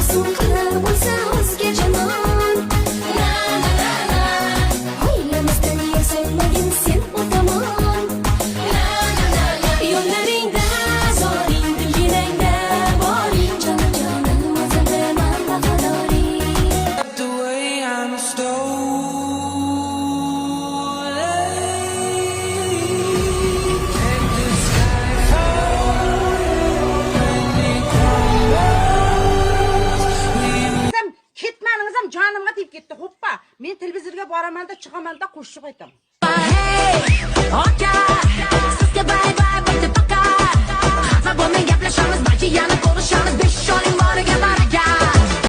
Mafsun qilar bo'lsa o'zga jamoan. Na na na na. Oilamizdan yasalmagin sen o'tamon. Na na na na. Yo'llaringda zoring, dilginangda boring. Jonim o'zingda men bahodoring. The way I'm ketmaningizam jonimga tegib ketdi. Hoppa, men televizorga boraman-da, chiqaman-da, qo'shiq aytaman. Hey,